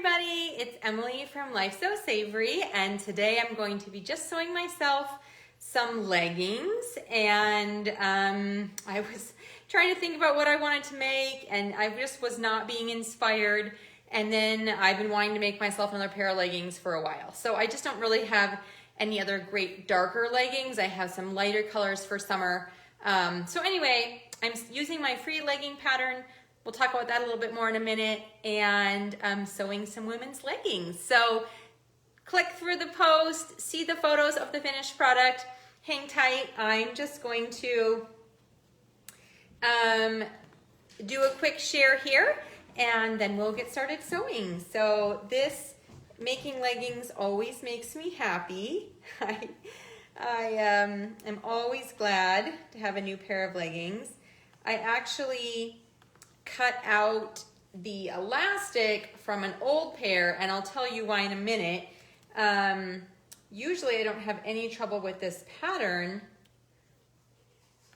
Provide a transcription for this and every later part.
everybody, it's Emily from Life Sew Savory, and today I'm going to be just sewing myself some leggings. And I was trying to think about what I wanted to make, and I just was not being inspired. And then I've been wanting to make myself another pair of leggings for a while. So I just don't really have any other great darker leggings. I have some lighter colors for summer. So anyway, I'm using my free legging pattern. We'll talk about that a little bit more in a minute, and I'm sewing some women's leggings. So click through the post, see the photos of the finished product, hang tight. I'm just going to do a quick share here, and then we'll get started sewing. So this making leggings always makes me happy. I am always glad to have a new pair of leggings. I actually cut out the elastic from an old pair, and I'll tell you why in a minute. Usually I don't have any trouble with this pattern,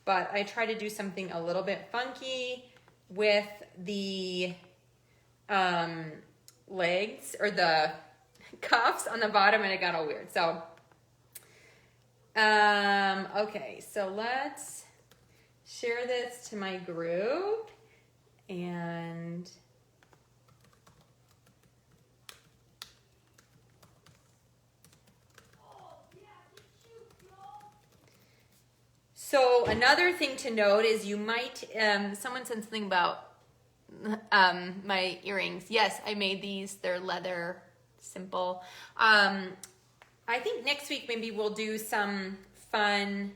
but I try to do something a little bit funky with the legs or the cuffs on the bottom, and it got all weird. So okay, so let's share this to my group. And so another thing to note is you might, someone said something about my earrings. Yes, I made these. They're leather, simple. I think next week maybe we'll do some fun,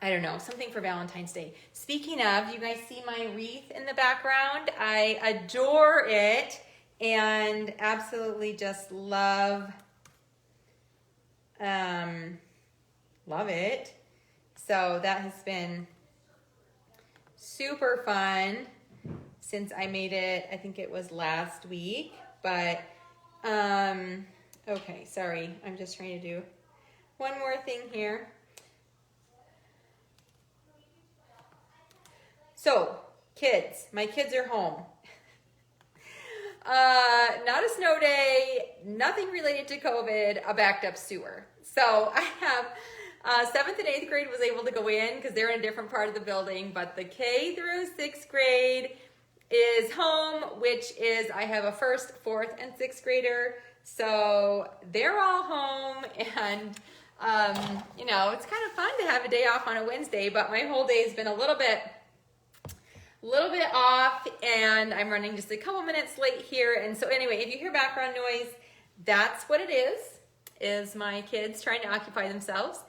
I don't know, something for Valentine's Day. Speaking of, you guys see my wreath in the background? I adore it and absolutely just love it. So that has been super fun since I made it. I think it was last week, but okay, sorry. I'm just trying to do one more thing here. So, kids, my kids are home. Not a snow day, nothing related to COVID, a backed up sewer. So I have 7th and 8th grade was able to go in because they're in a different part of the building, but the K through 6th grade is home, which is, I have a 1st, 4th, and 6th grader. So they're all home, and you know, it's kind of fun to have a day off on a Wednesday, but my whole day has been a little bit off, and I'm running just a couple minutes late here. And so anyway, if you hear background noise, that's what it is my kids trying to occupy themselves.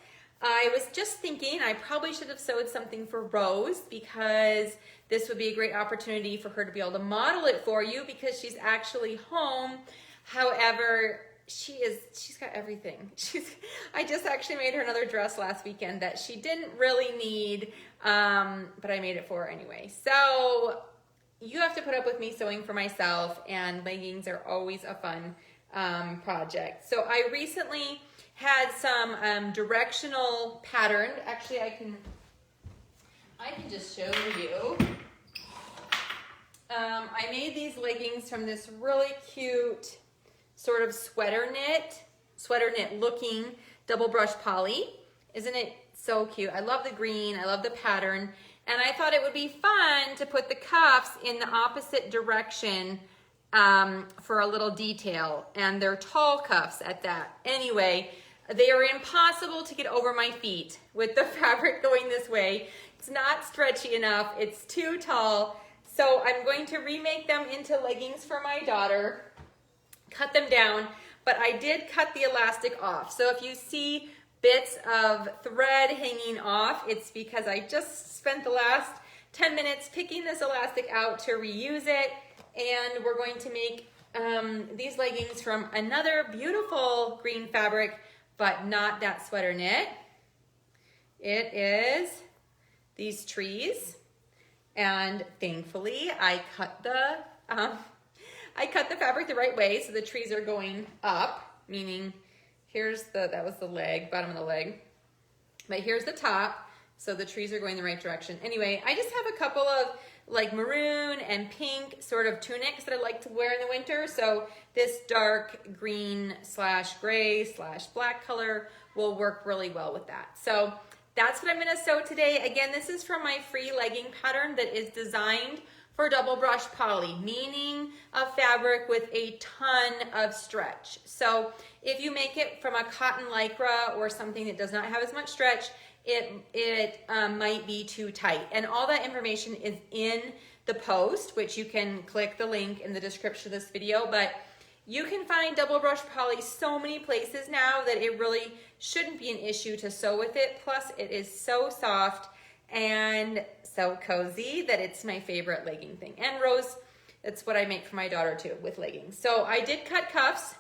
I was just thinking I probably should have sewed something for Rose, because this would be a great opportunity for her to be able to model it for you, because she's actually home. However, she's got everything. I just actually made her another dress last weekend that she didn't really need, but I made it for her anyway. So you have to put up with me sewing for myself, and leggings are always a fun project. So I recently had some directional pattern. Actually, I can just show you. I made these leggings from this really cute sort of sweater knit looking double brush poly. Isn't it so cute? I love the green, I love the pattern, and I thought it would be fun to put the cuffs in the opposite direction for a little detail, and they're tall cuffs at that. Anyway, they are impossible to get over my feet with the fabric going this way. It's not stretchy enough, it's too tall. So I'm going to remake them into leggings for my daughter, cut them down, but I did cut the elastic off. So if you see bits of thread hanging off, it's because I just spent the last 10 minutes picking this elastic out to reuse it, and we're going to make these leggings from another beautiful green fabric, but not that sweater knit. It is these trees, and thankfully I cut the fabric the right way, so the trees are going up, meaning that was the leg, bottom of the leg, but here's the top, so the trees are going the right direction. Anyway, I just have a couple of like maroon and pink sort of tunics that I like to wear in the winter. So this dark green / gray / black color will work really well with that. So that's what I'm gonna sew today. Again, this is from my free legging pattern that is designed for double brush poly, meaning a fabric with a ton of stretch. So if you make it from a cotton lycra or something that does not have as much stretch, it might be too tight. And all that information is in the post, which you can click the link in the description of this video. But you can find double brush poly so many places now that it really shouldn't be an issue to sew with it. Plus it is so soft and so cozy that it's my favorite legging thing. And Rose, that's what I make for my daughter too with leggings. So I did cut cuffs,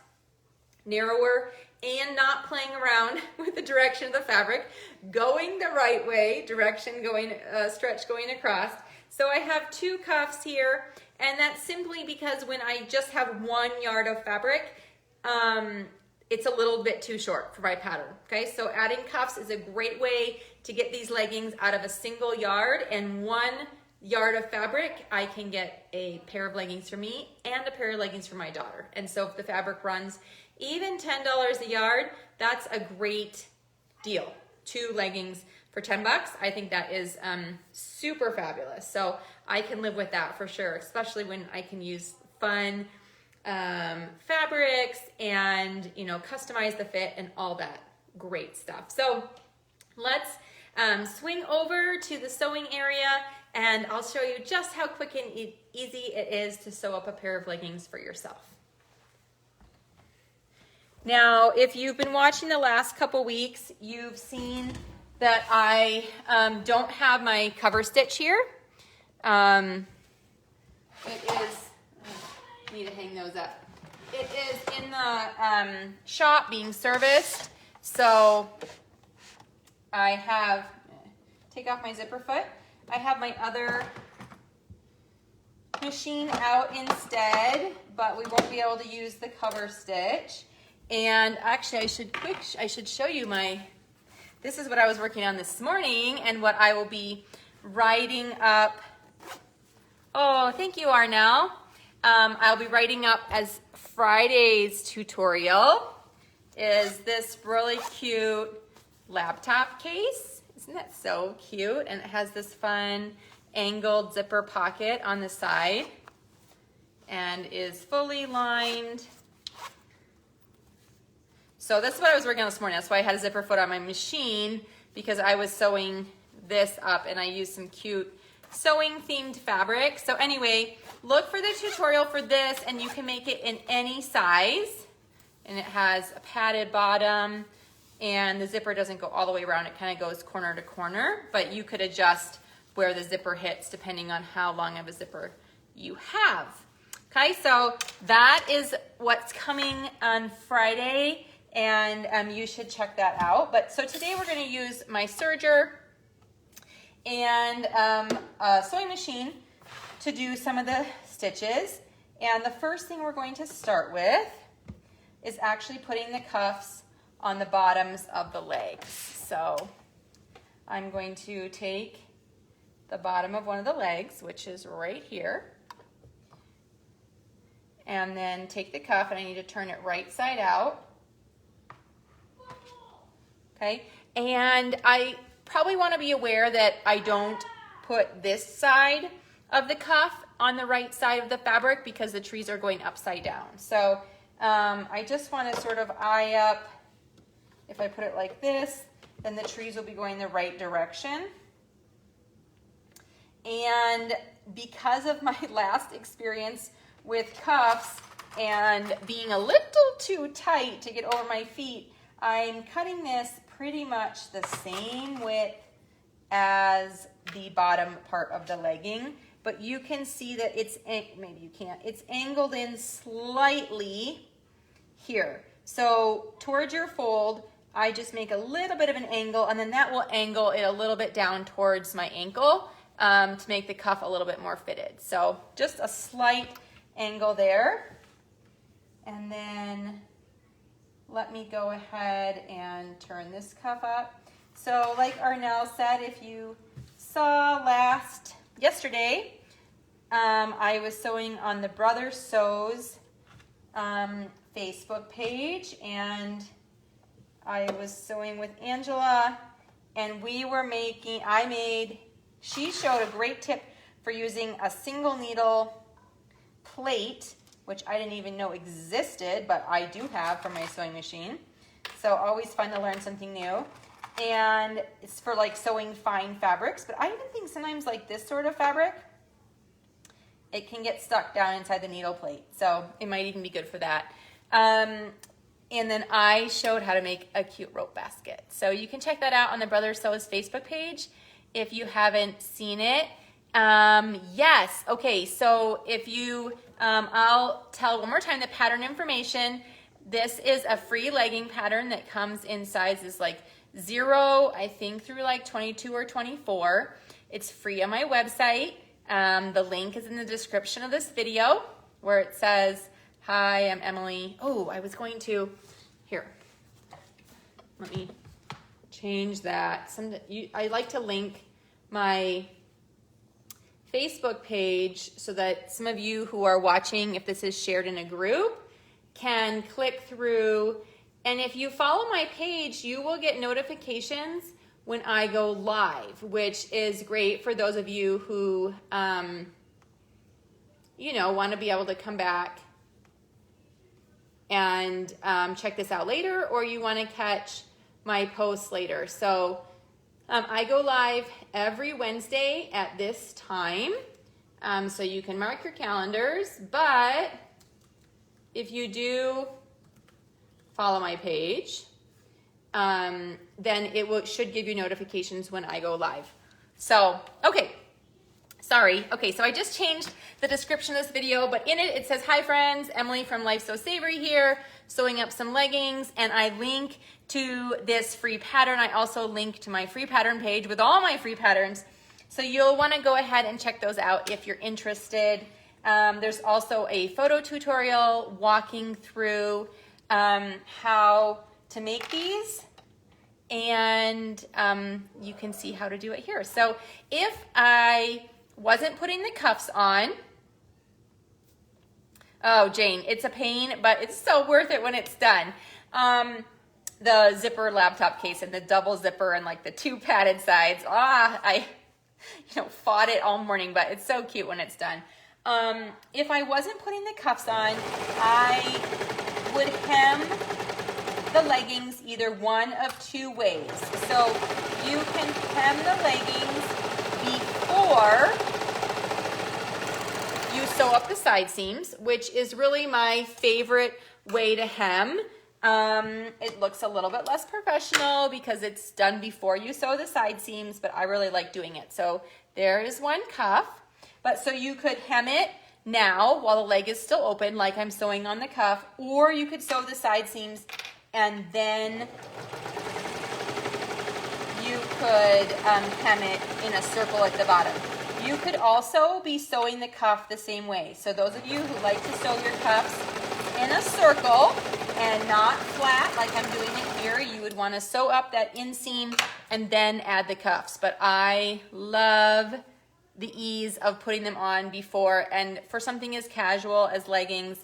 narrower, and not playing around with the direction of the fabric, going the right way, direction going, stretch going across. So I have 2 cuffs here, and that's simply because when I just have 1 yard of fabric, it's a little bit too short for my pattern, okay? So adding cuffs is a great way to get these leggings out of a single yard, and 1 yard of fabric, I can get a pair of leggings for me and a pair of leggings for my daughter. And so if the fabric runs even $10 a yard, that's a great deal. 2 leggings for 10 bucks. I think that is super fabulous. So I can live with that for sure, especially when I can use fun fabrics and, you know, customize the fit and all that great stuff. So let's swing over to the sewing area, and I'll show you just how quick and easy it is to sew up a pair of leggings for yourself. Now, if you've been watching the last couple weeks, you've seen that I don't have my cover stitch here. It is, I need to hang those up. It is in the shop being serviced. So I have, take off my zipper foot. I have my other machine out instead, but we won't be able to use the cover stitch. And actually I should show you this is what I was working on this morning and what I will be writing up. Oh, thank you, Arnell. I'll be writing up as Friday's tutorial is this really cute laptop case. Isn't that so cute? And it has this fun angled zipper pocket on the side and is fully lined. So that's what I was working on this morning. That's why I had a zipper foot on my machine, because I was sewing this up and I used some cute sewing themed fabric. So anyway, look for the tutorial for this, and you can make it in any size. And it has a padded bottom, and the zipper doesn't go all the way around. It kind of goes corner to corner, but you could adjust where the zipper hits depending on how long of a zipper you have. Okay, so that is what's coming on Friday, and you should check that out. But so today we're going to use my serger and a sewing machine to do some of the stitches. And the first thing we're going to start with is actually putting the cuffs on the bottoms of the legs. So I'm going to take the bottom of one of the legs, which is right here, and then take the cuff, and I need to turn it right side out. Okay, and I probably want to be aware that I don't put this side of the cuff on the right side of the fabric because the trees are going upside down. So I just want to sort of eye up. If I put it like this, then the trees will be going the right direction. And because of my last experience with cuffs and being a little too tight to get over my feet, I'm cutting this pretty much the same width as the bottom part of the legging, but you can see that it's, maybe you can't, it's angled in slightly here. So towards your fold, I just make a little bit of an angle, and then that will angle it a little bit down towards my ankle to make the cuff a little bit more fitted. So just a slight angle there. And then let me go ahead and turn this cuff up. So like Arnell said, if you saw yesterday, I was sewing on the Brother Sews Facebook page, and I was sewing with Angela, and she showed a great tip for using a single needle plate, which I didn't even know existed, but I do have for my sewing machine. So always fun to learn something new. And it's for like sewing fine fabrics, but I even think sometimes like this sort of fabric, it can get stuck down inside the needle plate. So it might even be good for that. And then I showed how to make a cute rope basket. So you can check that out on the Brother Sews Facebook page if you haven't seen it. Yes, okay, so if you, I'll tell one more time the pattern information. This is a free legging pattern that comes in sizes like 0, I think, through like 22 or 24. It's free on my website. The link is in the description of this video where it says, hi, I'm Emily. Oh, I was going to, here, let me change that. I like to link my Facebook page so that some of you who are watching, if this is shared in a group, can click through. And if you follow my page, you will get notifications when I go live, which is great for those of you who, you know, want to be able to come back and check this out later, or you want to catch my posts later. So I go live every Wednesday at this time, so you can mark your calendars. But if you do follow my page, then it should give you notifications when I go live. So, okay. Sorry. Okay, so I just changed the description of this video, but in it, it says, hi friends, Emily from Life Sew Savory here, sewing up some leggings, and I link to this free pattern. I also link to my free pattern page with all my free patterns. So you'll want to go ahead and check those out if you're interested. There's also a photo tutorial walking through how to make these, and you can see how to do it here. So if I wasn't putting the cuffs on, oh Jane, it's a pain, but it's so worth it when it's done. The zipper laptop case and the double zipper and like the 2 padded sides. I fought it all morning, but it's so cute when it's done. If I wasn't putting the cuffs on, I would hem the leggings either one of 2 ways. So you can hem the leggings before you sew up the side seams, which is really my favorite way to hem. It looks a little bit less professional because it's done before you sew the side seams, but I really like doing it. So there is one cuff. But so you could hem it now while the leg is still open, like I'm sewing on the cuff, or you could sew the side seams and then you could hem it in a circle at the bottom. You could also be sewing the cuff the same way. So those of you who like to sew your cuffs in a circle and not flat like I'm doing it here, you would want to sew up that inseam and then add the cuffs. But I love the ease of putting them on before, and for something as casual as leggings,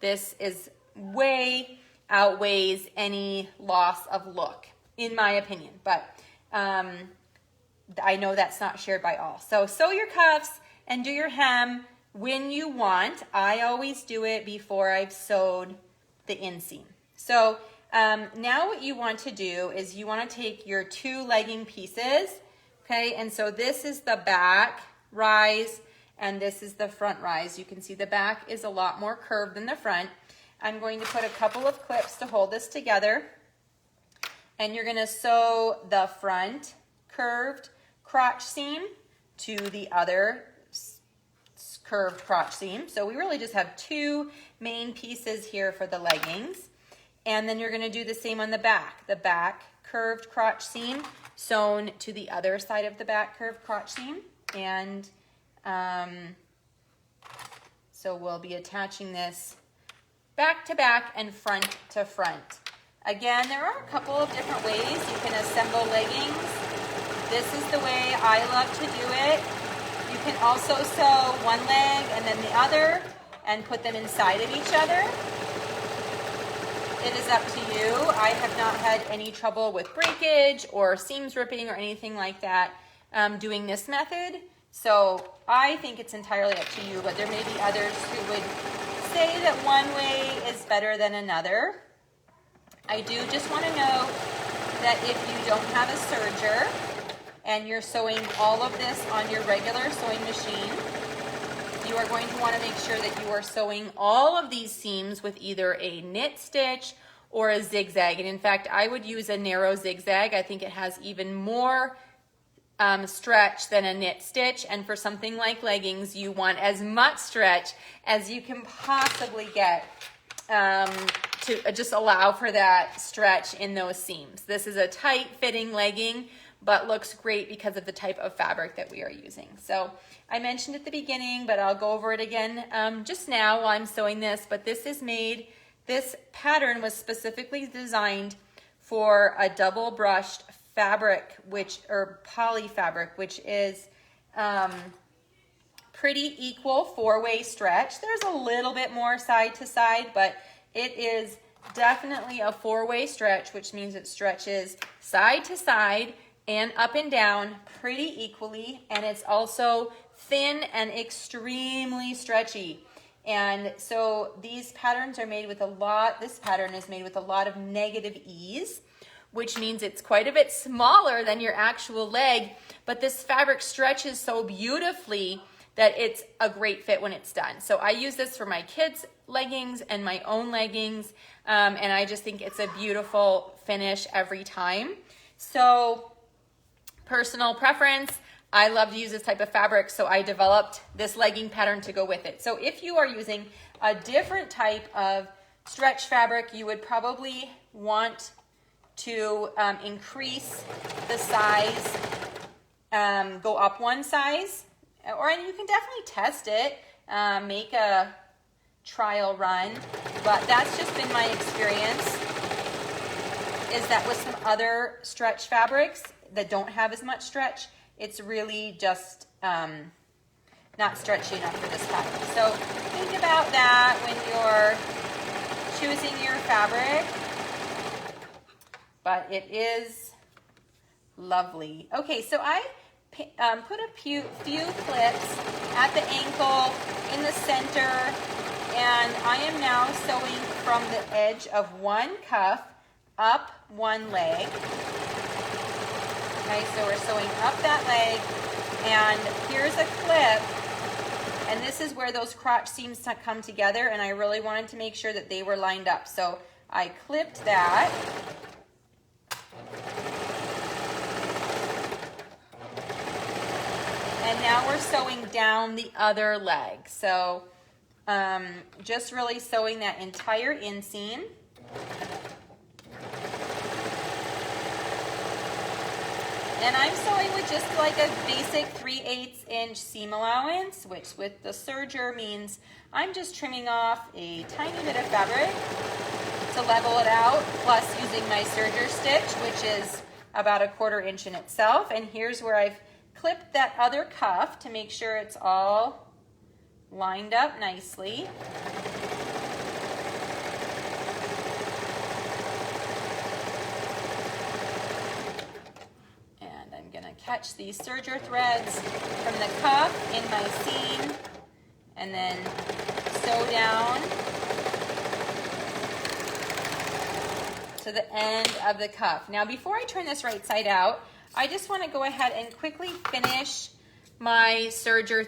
this is way outweighs any loss of look, in my opinion. But I know that's not shared by all. So sew your cuffs and do your hem when you want. I always do it before I've sewed the inseam. So now what you want to do is you want to take your 2 legging pieces, okay, and so this is the back rise and this is the front rise. You can see the back is a lot more curved than the front. I'm going to put a couple of clips to hold this together, and you're going to sew the front curved crotch seam to the other curved crotch seam. So we really just have 2 main pieces here for the leggings. And then you're going to do the same on the back curved crotch seam sewn to the other side of the back curved crotch seam. And so we'll be attaching this back to back and front to front. Again, there are a couple of different ways you can assemble leggings. This is the way I love to do it. You can also sew one leg then the other and put them inside of each other. It is up to you. I have not had any trouble with breakage or seams ripping or anything like that doing this method. So I think it's entirely up to you, but there may be others who would say that one way is better than another. I do just want to know that if you don't have a serger and you're sewing all of this on your regular sewing machine, you are going to want to make sure that you are sewing all of these seams with either a knit stitch or a zigzag. And in fact, I would use a narrow zigzag. I think it has even more stretch than a knit stitch. And for something like leggings, you want as much stretch as you can possibly get to just allow for that stretch in those seams. This is a tight fitting legging, but looks great because of the type of fabric that we are using. So I mentioned at the beginning, but I'll go over it again just now while I'm sewing this, but this pattern was specifically designed for a double brushed fabric, or poly fabric, which is pretty equal four-way stretch. There's a little bit more side to side, but it is definitely a four-way stretch, which means it stretches side to side and up and down pretty equally, and it's also thin and extremely stretchy. And so these patterns are made with this pattern is made with a lot of negative ease, which means it's quite a bit smaller than your actual leg, but this fabric stretches so beautifully that it's a great fit when it's done. So I use this for my kids' leggings and my own leggings, and I just think it's a beautiful finish every time. So personal preference, I love to use this type of fabric, so I developed this legging pattern to go with it. So if you are using a different type of stretch fabric, you would probably want to increase the size, go up one size, and you can definitely test it, make a trial run, but that's just been my experience, is that with some other stretch fabrics that don't have as much stretch, it's really just not stretchy enough for this pattern. So think about that when you're choosing your fabric, but it is lovely. Okay, so I put a few clips at the ankle, in the center, and I am now sewing from the edge of one cuff up one leg. Okay, so we're sewing up that leg, and here's a clip, and this is where those crotch seams come together, and I really wanted to make sure that they were lined up. So I clipped that. And now we're sewing down the other leg. So just really sewing that entire inseam. And I'm sewing with just like a basic 3/8 inch seam allowance, which with the serger means I'm just trimming off a tiny bit of fabric to level it out, plus using my serger stitch, which is about 1/4 inch in itself. And here's where I've clipped that other cuff to make sure it's all lined up nicely. And I'm gonna catch these serger threads from the cuff in my seam and then sew down to the end of the cuff. Now before I turn this right side out, I just want to go ahead and quickly finish my serger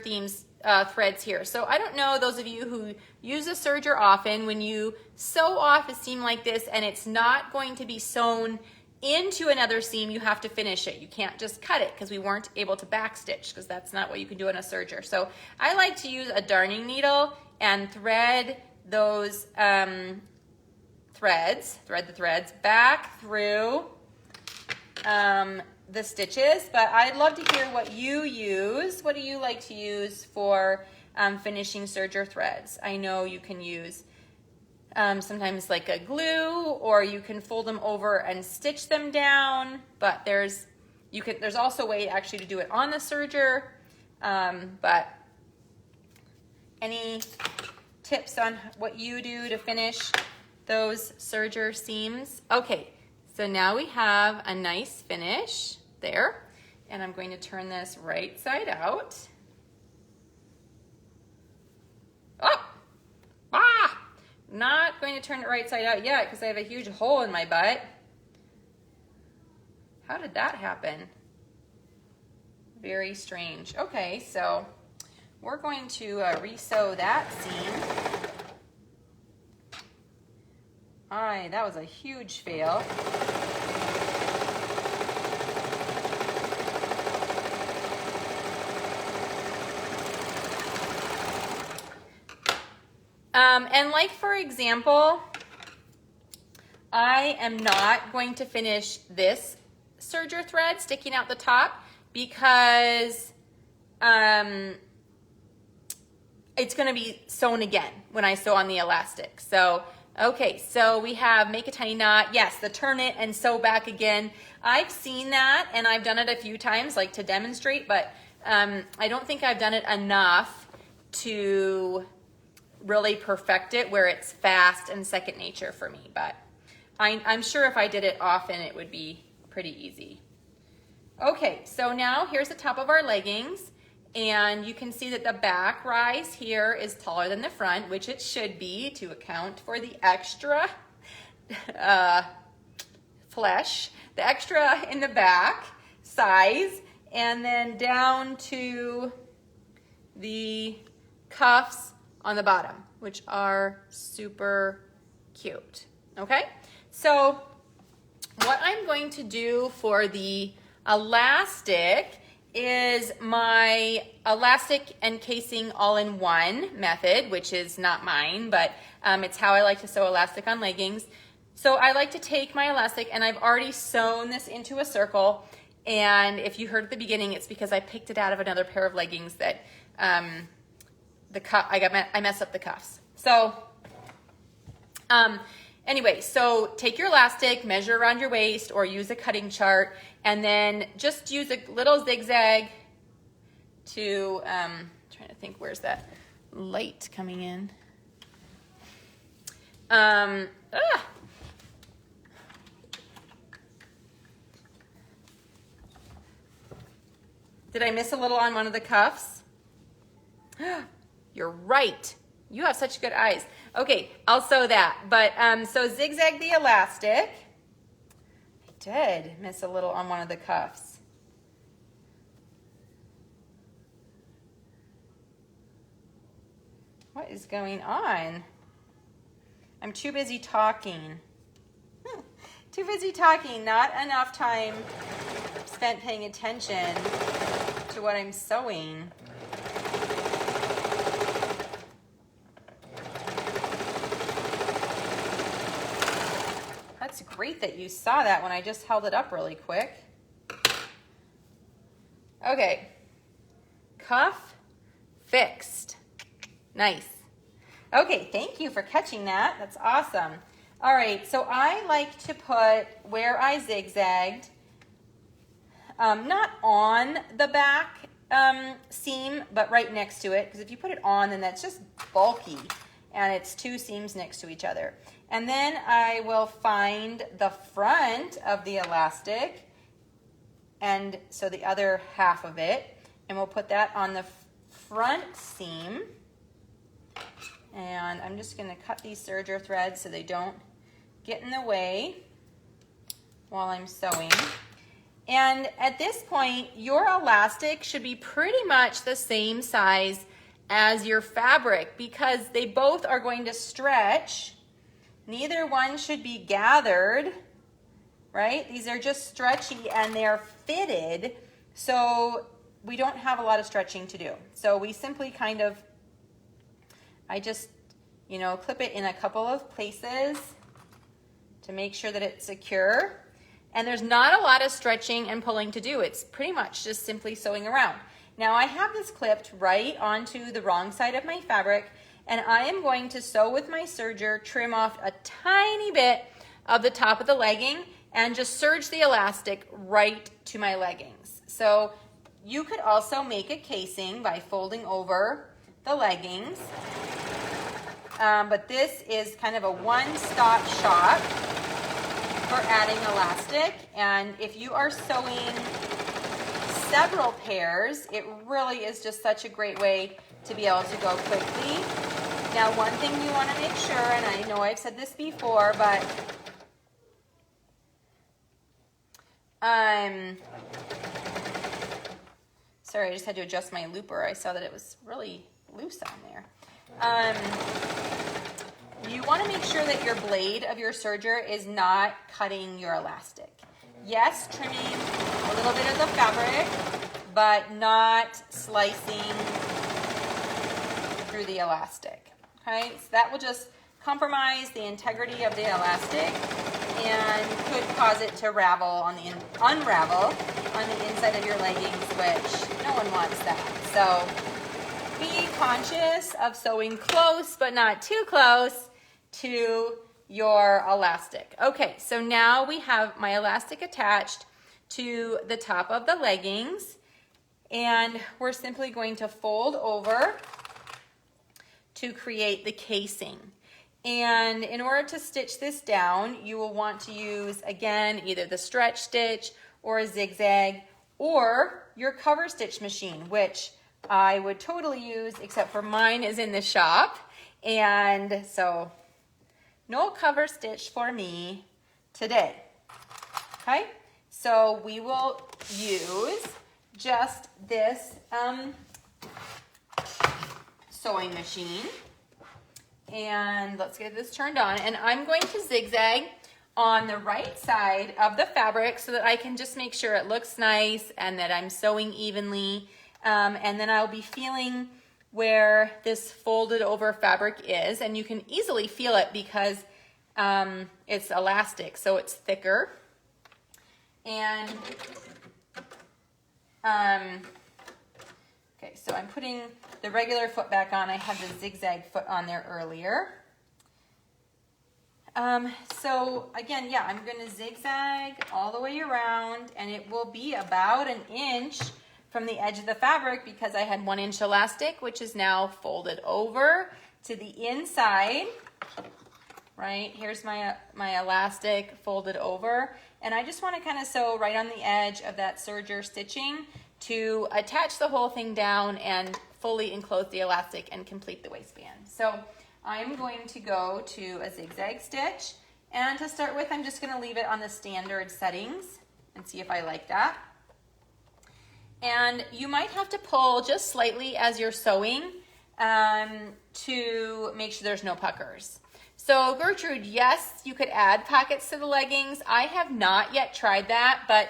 threads here. So I don't know, those of you who use a serger often, when you sew off a seam like this and it's not going to be sewn into another seam, you have to finish it. You can't just cut it, because we weren't able to backstitch, because that's not what you can do on a serger. So I like to use a darning needle and thread those thread the threads back through the stitches, but I'd love to hear what you use. What do you like to use for finishing serger threads? I know you can use sometimes like a glue, or you can fold them over and stitch them down, but there's also a way actually to do it on the serger, but Any tips on what you do to finish those serger seams? Okay, so now we have a nice finish there, and I'm going to turn this right side out. Oh, not going to turn it right side out yet because I have a huge hole in my butt. How did that happen? Very strange. Okay, so we're going to re-sew that seam. That was a huge fail. And like for example, I am not going to finish this serger thread sticking out the top because it's going to be sewn again when I sew on the elastic. So, okay, so we have make a tiny knot. Yes, the turn it and sew back again. I've seen that and I've done it a few times like to demonstrate, but I don't think I've done it enough to really perfect it where it's fast and second nature for me. But I'm sure if I did it often, it would be pretty easy. Okay, so now here's the top of our leggings. And you can see that the back rise here is taller than the front, which it should be to account for the extra flesh, the extra in the back size, and then down to the cuffs on the bottom, which are super cute. Okay, so what I'm going to do for the elastic is my elastic and casing all-in-one method, which is not mine, but it's how I like to sew elastic on leggings. So I like to take my elastic, and I've already sewn this into a circle, and if you heard at the beginning, it's because I picked it out of another pair of leggings that I messed up the cuffs. So anyway, so take your elastic, measure around your waist, or use a cutting chart, and then just use a little zigzag to, trying to think, where's that light coming in? Did I miss a little on one of the cuffs? You're right. You have such good eyes. Okay, I'll sew that. But so zigzag the elastic. I did miss a little on one of the cuffs. What is going on? I'm too busy talking. Too busy talking. Not enough time spent paying attention to what I'm sewing. That's great that you saw that when I just held it up really quick. Okay, cuff fixed. Nice. Okay, thank you for catching that. That's awesome. All right, so I like to put where I zigzagged, not on the back seam, but right next to it, because if you put it on, then that's just bulky, and it's two seams next to each other. And then I will find the front of the elastic, and so the other half of it, and we'll put that on the front seam. And I'm just going to cut these serger threads so they don't get in the way while I'm sewing. And at this point, your elastic should be pretty much the same size as your fabric because they both are going to stretch. Neither one should be gathered, right? These are just stretchy and they're fitted, so we don't have a lot of stretching to do. So we simply kind of, I just, clip it in a couple of places to make sure that it's secure. And there's not a lot of stretching and pulling to do. It's pretty much just simply sewing around. Now I have this clipped right onto the wrong side of my fabric, and I am going to sew with my serger, trim off a tiny bit of the top of the legging, and just serge the elastic right to my leggings. So you could also make a casing by folding over the leggings. But this is kind of a one-stop shop for adding elastic. And if you are sewing several pairs, it really is just such a great way to be able to go quickly. Now, one thing you want to make sure, and I know I've said this before, but sorry, I just had to adjust my looper. I saw that it was really loose on there. You want to make sure that your blade of your serger is not cutting your elastic. Yes, trimming a little bit of the fabric, but not slicing through the elastic. Okay, so that will just compromise the integrity of the elastic and could cause it to unravel on the inside of your leggings, which no one wants that. So be conscious of sewing close, but not too close to your elastic. Okay, so now we have my elastic attached to the top of the leggings, and we're simply going to fold over to create the casing. And in order to stitch this down, you will want to use, again, either the stretch stitch or a zigzag or your cover stitch machine, which I would totally use, except for mine is in the shop. And so no cover stitch for me today. Okay, so we will use just this sewing machine. And let's get this turned on. And I'm going to zigzag on the right side of the fabric so that I can just make sure it looks nice and that I'm sewing evenly. And then I'll be feeling where this folded over fabric is, and you can easily feel it because it's elastic, so it's thicker. And okay, so I'm putting the regular foot back on. I had the zigzag foot on there earlier. So again, yeah, I'm going to zigzag all the way around, and it will be about an inch from the edge of the fabric because I had 1 inch elastic, which is now folded over to the inside. Right, here's my elastic folded over, and I just want to kind of sew right on the edge of that serger stitching to attach the whole thing down and fully enclose the elastic and complete the waistband. So I'm going to go to a zigzag stitch, and to start with, I'm just going to leave it on the standard settings and see if I like that. And you might have to pull just slightly as you're sewing to make sure there's no puckers. So Gertrude, yes, you could add pockets to the leggings. I have not yet tried that, but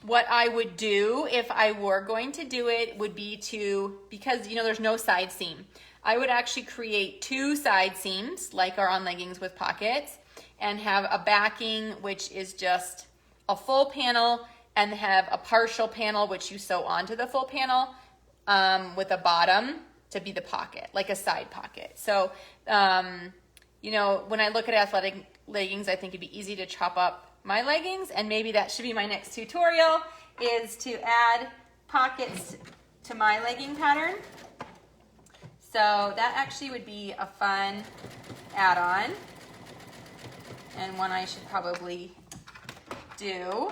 what I would do if I were going to do it would be to, because you know there's no side seam, I would actually create 2 side seams like are on leggings with pockets and have a backing which is just a full panel, and have a partial panel which you sew onto the full panel with a bottom to be the pocket, like a side pocket. So, you know, when I look at athletic leggings, I think it'd be easy to chop up my leggings, and maybe that should be my next tutorial, is to add pockets to my legging pattern. So that actually would be a fun add-on, and one I should probably do.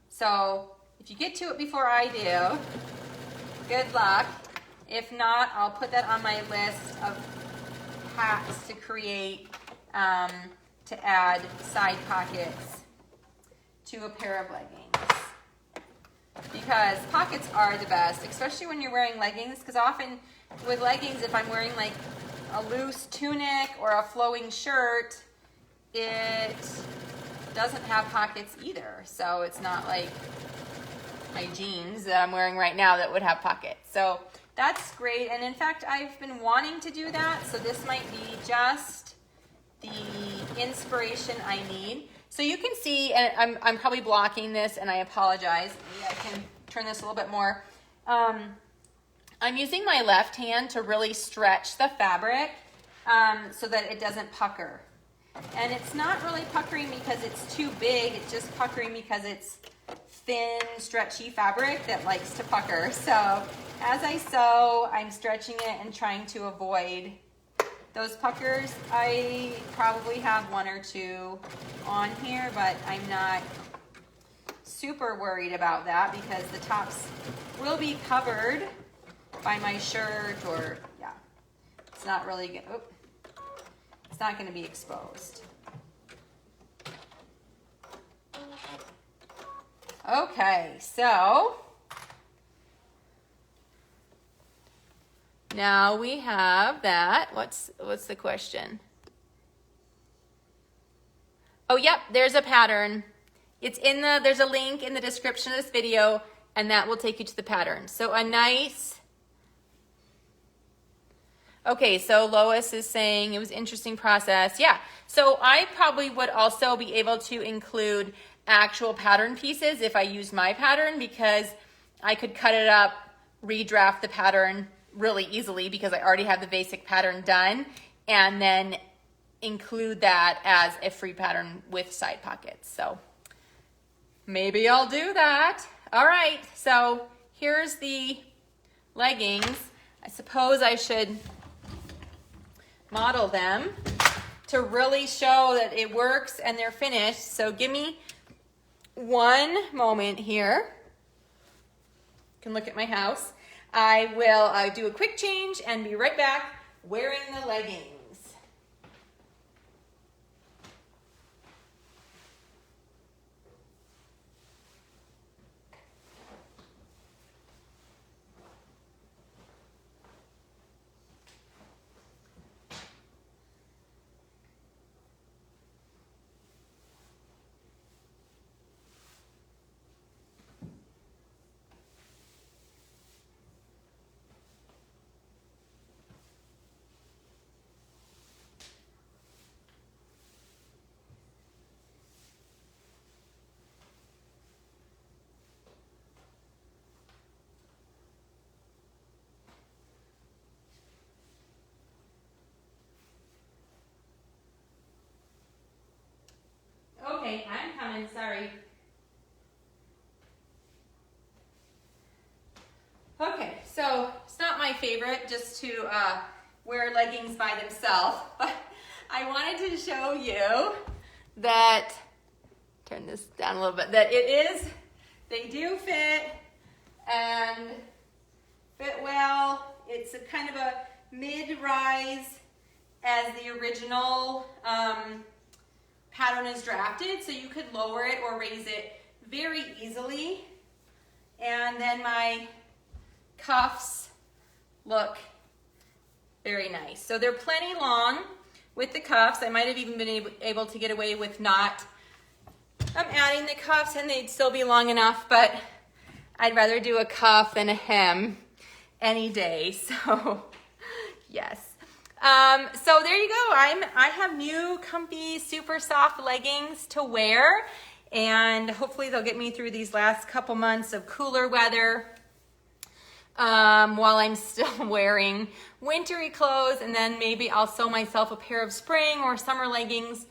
So if you get to it before I do, good luck. If not, I'll put that on my list of hacks to create, to add side pockets to a pair of leggings. Because pockets are the best, especially when you're wearing leggings, because often with leggings, if I'm wearing like a loose tunic or a flowing shirt, it doesn't have pockets either. So it's not like my jeans that I'm wearing right now that would have pockets. So that's great. And in fact, I've been wanting to do that. So this might be just the inspiration I need. So you can see, and I'm probably blocking this, and I apologize. Maybe I can turn this a little bit more. I'm using my left hand to really stretch the fabric so that it doesn't pucker. And it's not really puckering because it's too big. It's just puckering because it's thin, stretchy fabric that likes to pucker. So as I sew, I'm stretching it and trying to avoid those puckers. I probably have one or two on here, but I'm not super worried about that because the tops will be covered by my shirt, or yeah, it's not really good. Oh, it's not going to be exposed. Okay, so now we have that. What's the question? Oh, yep, there's a pattern. It's in there's a link in the description of this video, and that will take you to the pattern. So a nice, okay, so Lois is saying it was an interesting process. Yeah, so I probably would also be able to include actual pattern pieces if I used my pattern, because I could cut it up, redraft the pattern really easily because I already have the basic pattern done, and then include that as a free pattern with side pockets. So maybe I'll do that. All right, so here's the leggings. I suppose I should model them to really show that it works and they're finished. So give me one moment here. You can look at my house. I will do a quick change and be right back wearing the leggings. Okay, I'm coming, sorry. Okay, so it's not my favorite just to wear leggings by themselves, but I wanted to show you that, turn this down a little bit, that they do fit and fit well. It's a kind of a mid-rise as the original pattern is drafted, so you could lower it or raise it very easily. And then my cuffs look very nice. So they're plenty long with the cuffs. I might have even been able to get away with not adding the cuffs and they'd still be long enough, but I'd rather do a cuff than a hem any day. So yes. So there you go. I have new, comfy, super soft leggings to wear, and hopefully they'll get me through these last couple months of cooler weather while I'm still wearing wintry clothes, and then maybe I'll sew myself a pair of spring or summer leggings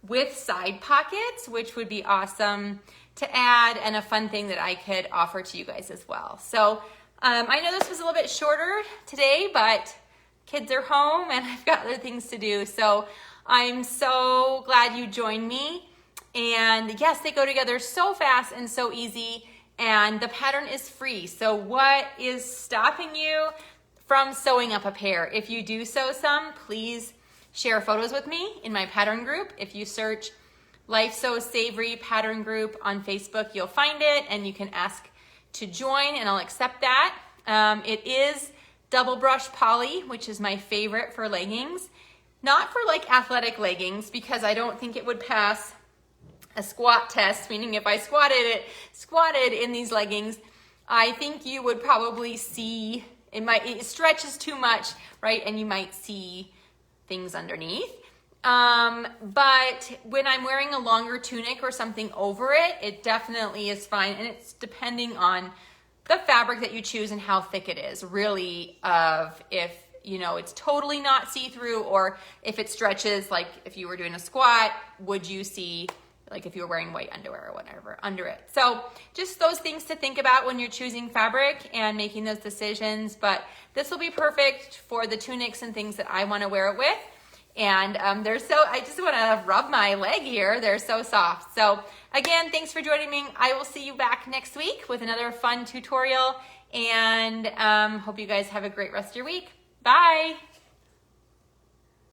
with side pockets, which would be awesome to add and a fun thing that I could offer to you guys as well. So I know this was a little bit shorter today, but kids are home and I've got other things to do. So I'm so glad you joined me. And yes, they go together so fast and so easy, and the pattern is free. So what is stopping you from sewing up a pair? If you do sew some, please share photos with me in my pattern group. If you search Life Sew Savory pattern group on Facebook, you'll find it and you can ask to join and I'll accept that. It is double brush poly, which is my favorite for leggings. Not for like athletic leggings, because I don't think it would pass a squat test, meaning if I squatted in these leggings, I think you would probably see, it stretches too much, right? And you might see things underneath. But when I'm wearing a longer tunic or something over it, it definitely is fine. And it's depending on the fabric that you choose and how thick it is, really, of if, you know, it's totally not see-through, or if it stretches, like if you were doing a squat, would you see like if you were wearing white underwear or whatever under it. So just those things to think about when you're choosing fabric and making those decisions. But this will be perfect for the tunics and things that I want to wear it with. And I just want to rub my leg here. They're so soft. So again, thanks for joining me. I will see you back next week with another fun tutorial, and hope you guys have a great rest of your week. Bye.